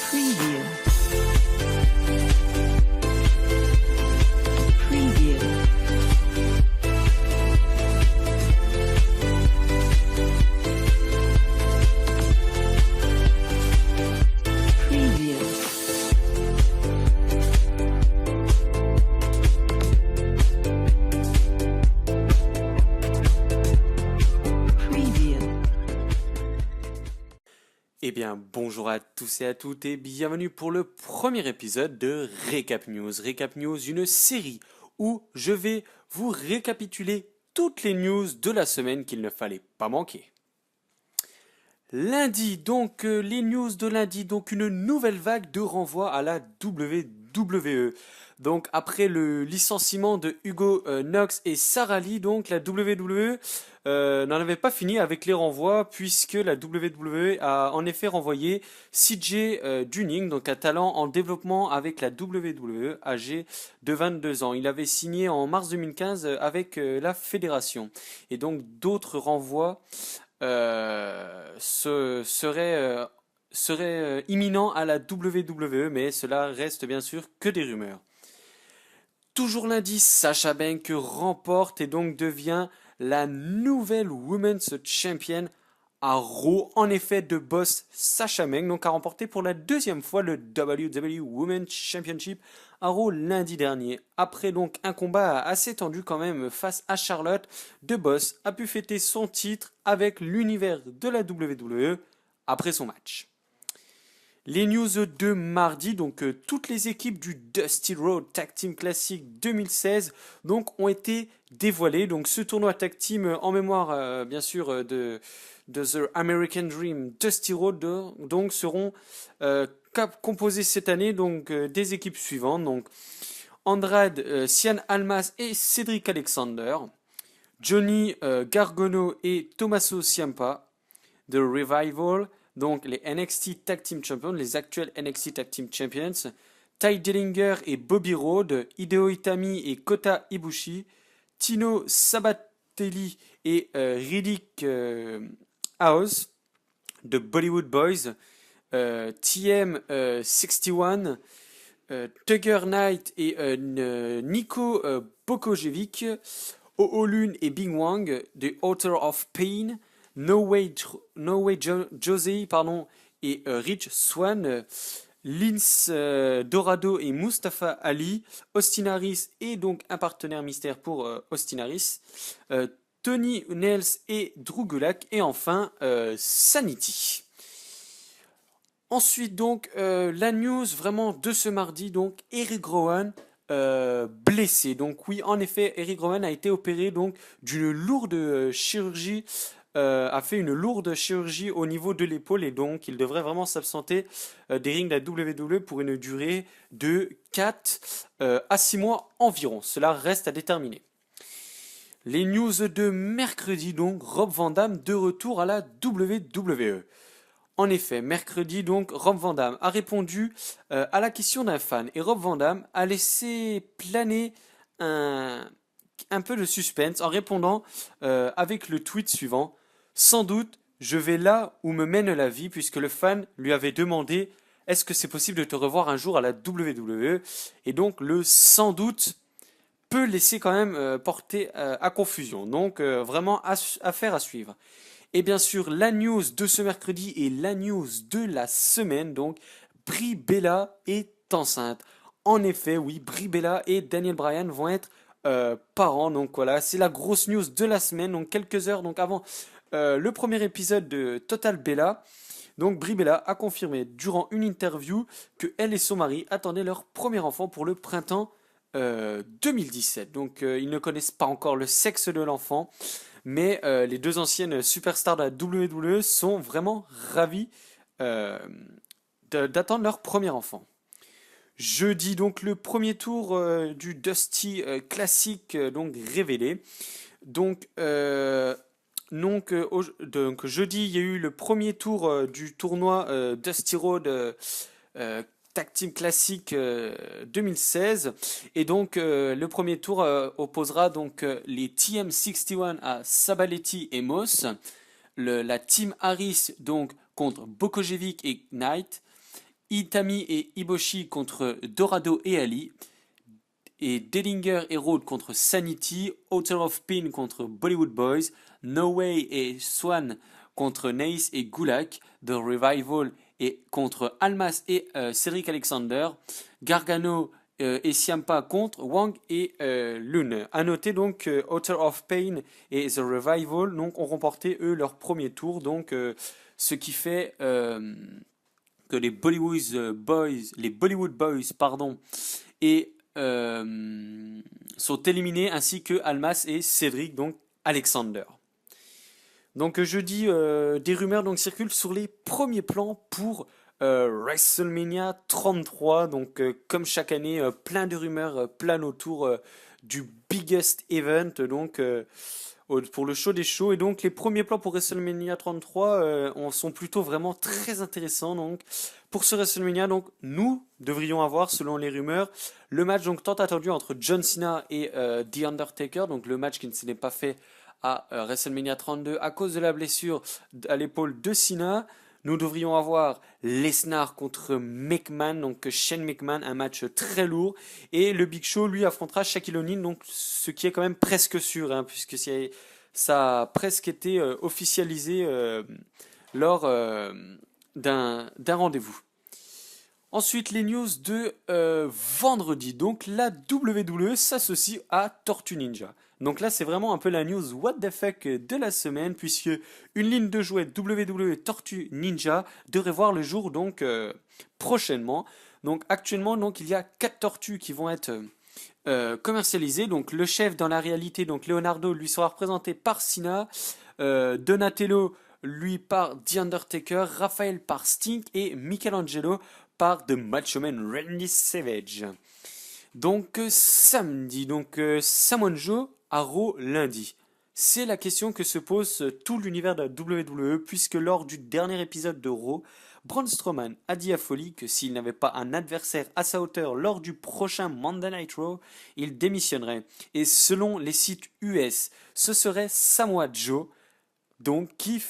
Preview. Preview. Preview. Preview. Eh bien, bonjour à tous et à toutes et bienvenue pour le premier épisode de Recap News. Recap News, une série où je vais vous récapituler toutes les news de la semaine qu'il ne fallait pas manquer. Lundi, donc les news de lundi, donc une nouvelle vague de renvoi à la WWE. Donc après le licenciement de Hugo Knox et Sarah Lee, donc la WWE n'en avait pas fini avec les renvois puisque la WWE a en effet renvoyé CJ Dunning, donc un talent en développement avec la WWE, âgé de 22 ans. Il avait signé en mars 2015 avec la fédération. Et donc d'autres renvois serait imminent à la WWE, mais cela reste bien sûr que des rumeurs. Toujours lundi, Sasha Banks remporte et donc devient la nouvelle Women's Champion à Raw. En effet, de boss Sasha Banks donc a remporté pour la deuxième fois le WWE Women's Championship à Raw lundi dernier. Après donc un combat assez tendu quand même face à Charlotte, de boss a pu fêter son titre avec l'univers de la WWE après son match. Les news de mardi, donc toutes les équipes du Dusty Road Tag Team Classic 2016 donc, ont été dévoilées. Donc ce tournoi Tag Team en mémoire bien sûr de The American Dream Dusty Road donc seront composés cette année donc des équipes suivantes. Donc Andrade, Cien Almas et Cedric Alexander, Johnny Gargano et Tommaso Ciampa, The Revival, donc les NXT Tag Team Champions, les actuels NXT Tag Team Champions, Ty Dillinger et Bobby Roode, Hideo Itami et Kota Ibushi, Tino Sabatelli et Riddick House, The Bollywood Boys, TM61, Tugger Knight et Nico Bokojevic, Oolun et Bing Wang, The Author of Pain, No Way Jose et Rich Swann, Lince Dorado et Mustafa Ali, Austin Harris et donc un partenaire mystère pour Austin Harris, Tony Nels et Drew Gulak et enfin Sanity. Ensuite donc la news vraiment de ce mardi, donc Eric Rowan blessé. Donc oui, en effet, Eric Rowan a été opéré donc d'une lourde chirurgie, a fait une lourde chirurgie au niveau de l'épaule et donc il devrait vraiment s'absenter des rings de la WWE pour une durée de 4 à 6 mois environ. Cela reste à déterminer. Les news de mercredi donc, Rob Van Dam de retour à la WWE. En effet, mercredi donc, Rob Van Dam a répondu à la question d'un fan et Rob Van Dam a laissé planer un peu de suspense en répondant avec le tweet suivant. Sans doute, je vais là où me mène la vie puisque le fan lui avait demandé est-ce que c'est possible de te revoir un jour à la WWE et donc le sans doute peut laisser quand même porter à confusion. Donc vraiment affaire à suivre. Et bien sûr, la news de ce mercredi et la news de la semaine, donc Brie Bella est enceinte. En effet, oui, Brie Bella et Daniel Bryan vont être parents. Donc voilà, c'est la grosse news de la semaine. Donc quelques heures donc avant le premier épisode de Total Bella. Donc Brie Bella a confirmé durant une interview que elle et son mari attendaient leur premier enfant pour le printemps 2017. Donc ils ne connaissent pas encore le sexe de l'enfant. Mais les deux anciennes superstars de la WWE sont vraiment ravis d'attendre leur premier enfant. Jeudi, donc le premier tour du Dusty Classic donc révélé. Donc jeudi, il y a eu le premier tour du tournoi Dusty Road Tag Team Classic 2016 et donc le premier tour opposera donc les TM61 à Sabaletti et Moss, la Team Harris donc contre Bokojevic et Knight Itami et Iboshi contre Dorado et Ali. Et Dellinger et Road contre Sanity. Author of Pain contre Bollywood Boys. No Way et Swan contre Nace et Gulak. The Revival et contre Almas et Cedric Alexander. Gargano et Ciampa contre Wang et Lune. À noter donc Author of Pain et The Revival donc, ont remporté eux leur premier tour. Donc, ce qui fait que les Bollywood Boys pardon, et, sont éliminés ainsi que Almas et Cedric donc Alexander. Donc jeudi, des rumeurs donc circulent sur les premiers plans pour WrestleMania 33. Donc comme chaque année, plein de rumeurs planent autour du biggest event donc pour le show des shows. Et donc les premiers plans pour WrestleMania 33 sont plutôt vraiment très intéressants. Donc pour ce WrestleMania, donc nous devrions avoir, selon les rumeurs, le match donc tant attendu entre John Cena et The Undertaker. Donc le match qui ne s'est pas fait à WrestleMania 32 à cause de la blessure à l'épaule de Cena. Nous devrions avoir Lesnar contre McMahon, donc Shane McMahon, un match très lourd. Et le Big Show, lui, affrontera Shaquille O'Neal, donc ce qui est quand même presque sûr, hein, puisque ça a presque été officialisé lors d'un rendez-vous. Ensuite, les news de vendredi. Donc, la WWE s'associe à Tortue Ninja. Donc là, c'est vraiment un peu la news what the fuck de la semaine, puisque une ligne de jouets WWE Tortue Ninja devrait voir le jour donc prochainement. Donc actuellement, donc il y a 4 tortues qui vont être commercialisées. Donc le chef dans la réalité, donc Leonardo, lui sera représenté par Cena, Donatello lui par The Undertaker, Raphaël par Sting et Michelangelo par The Macho Man Randy Savage. Donc samedi, donc Samoa Joe à Raw lundi. C'est la question que se pose tout l'univers de la WWE, puisque lors du dernier épisode de Raw, Braun Strowman a dit à Foley que s'il n'avait pas un adversaire à sa hauteur lors du prochain Monday Night Raw, il démissionnerait. Et selon les sites US, ce serait Samoa Joe donc qui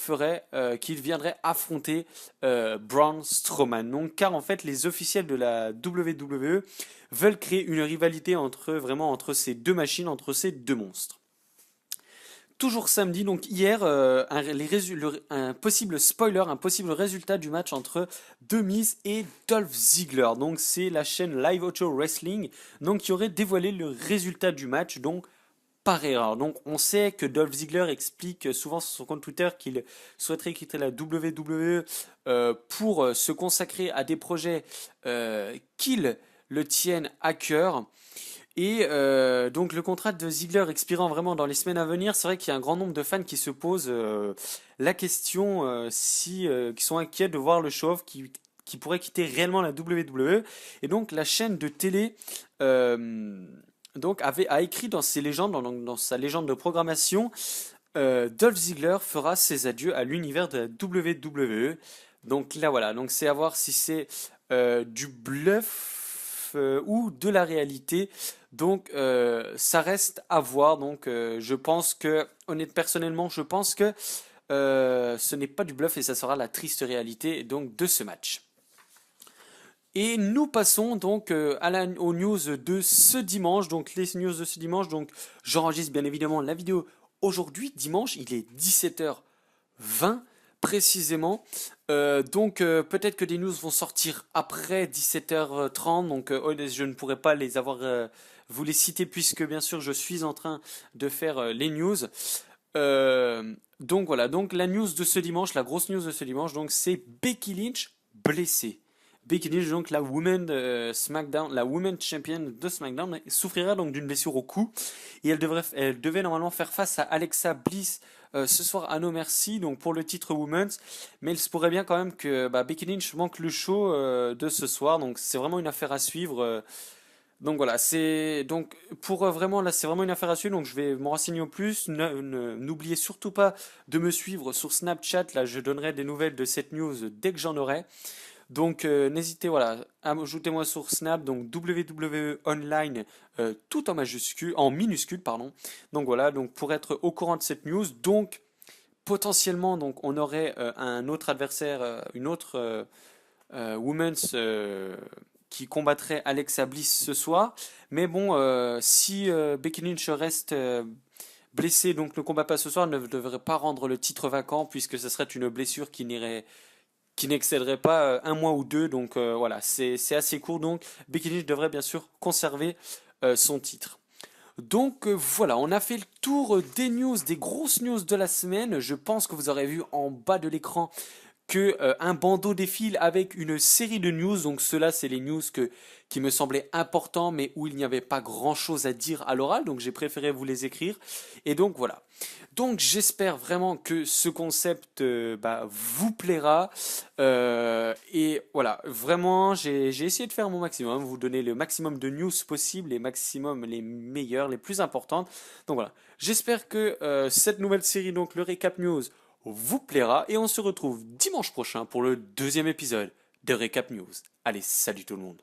viendrait affronter Braun Strowman. Donc, car en fait les officiels de la WWE veulent créer une rivalité entre ces deux machines, entre ces deux monstres. Toujours samedi, donc hier, un possible spoiler, un possible résultat du match entre The Miz et Dolph Ziggler. Donc c'est la chaîne Live Auto Wrestling donc, qui aurait dévoilé le résultat du match. Donc par erreur. Donc on sait que Dolph Ziggler explique souvent sur son compte Twitter qu'il souhaiterait quitter la WWE pour se consacrer à des projets qu'il le tiennent à cœur. Et donc le contrat de Ziggler expirant vraiment dans les semaines à venir, c'est vrai qu'il y a un grand nombre de fans qui se posent la question qui sont inquiets de voir le show-off qui pourrait quitter réellement la WWE. Et donc la chaîne de télé a écrit dans ses légendes, dans sa légende de programmation, Dolph Ziggler fera ses adieux à l'univers de la WWE. Donc là voilà, donc c'est à voir si c'est du bluff ou de la réalité. Donc ça reste à voir. Donc je pense que, personnellement, je pense que ce n'est pas du bluff et ça sera la triste réalité donc de ce match. Et nous passons donc aux news de ce dimanche. Donc les news de ce dimanche, donc j'enregistre bien évidemment la vidéo aujourd'hui, dimanche, il est 17h20 précisément. Donc peut-être que des news vont sortir après 17h30. Donc je ne pourrai pas vous les citer puisque bien sûr je suis en train de faire les news. Donc voilà, donc la news de ce dimanche, la grosse news de ce dimanche, donc c'est Becky Lynch blessée. Becky Lynch, donc la woman champion de SmackDown, souffrira donc d'une blessure au cou et elle devait normalement faire face à Alexa Bliss ce soir à No Mercy donc pour le titre Women's, mais il se pourrait bien quand même que Becky Lynch manque le show de ce soir, donc c'est vraiment une affaire à suivre. Donc voilà, c'est vraiment une affaire à suivre, donc je vais m'en renseigner au plus. N'oubliez surtout pas de me suivre sur Snapchat, là je donnerai des nouvelles de cette news dès que j'en aurai. Donc n'hésitez ajoutez-moi sur Snap, donc WWE Online, tout en minuscule pardon. Donc voilà, donc pour être au courant de cette news, donc potentiellement donc on aurait un autre adversaire, Women's qui combattrait Alexa Bliss ce soir. Mais bon, si Becky Lynch reste blessée, donc ne combat pas ce soir, ne devrait pas rendre le titre vacant puisque ce serait une blessure qui n'excéderait pas un mois ou deux. Donc voilà, c'est assez court. Donc Becky Lynch devrait bien sûr conserver son titre. Donc voilà, on a fait le tour des news, des grosses news de la semaine. Je pense que vous aurez vu en bas de l'écran que un bandeau défile avec une série de news. Donc ceux-là, c'est les news qui me semblaient importants, mais où il n'y avait pas grand-chose à dire à l'oral. Donc j'ai préféré vous les écrire. Et donc voilà. Donc j'espère vraiment que ce concept vous plaira. Et voilà, vraiment, j'ai essayé de faire mon maximum, vous donner le maximum de news possible, les meilleures, les plus importantes. Donc voilà, j'espère que cette nouvelle série, donc le Recap News, vous plaira. Et on se retrouve dimanche prochain pour le deuxième épisode de Recap News. Allez, salut tout le monde.